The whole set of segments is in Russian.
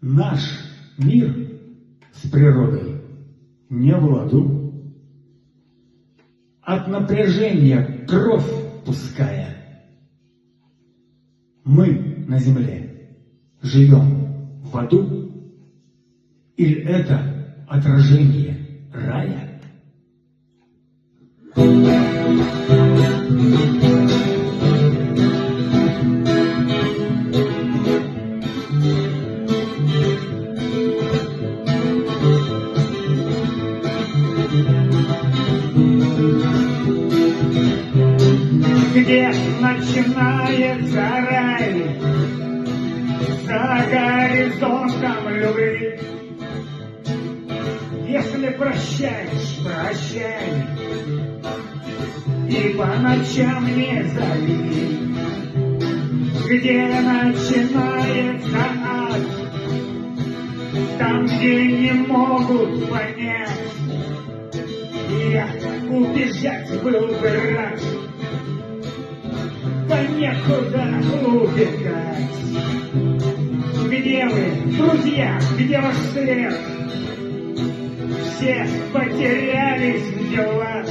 Наш мир с природой не в ладу. От напряжения кровь пуская, мы на земле живем в аду? Или это отражение рая? Где начинается рай, за горизонтом любви. Если прощаешь, прощай, и по ночам не зови. Где начинается ад, там, где не могут понять, я убежать был бы рад. Да некуда убегать. Где вы, друзья, где ваш след? Все потерялись в делах.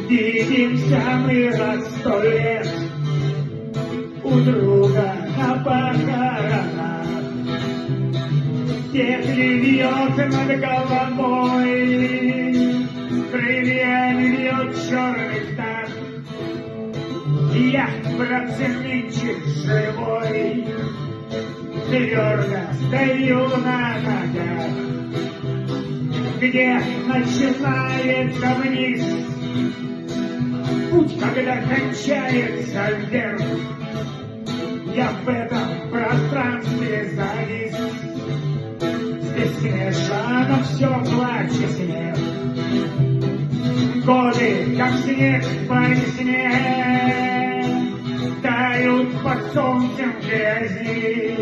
Видимся мы раз 100 лет у друга на похоронах. Петли вьет над головой, крыльями вьет черный птах. Я, братцы, нынче живой, твердо стою на ногах. Где начинается вниз путь, когда кончается вверх, я в этом пространстве завис. Здесь смешано все, плач и смех. Годы, как снег по весне, тают под солнцем грязи.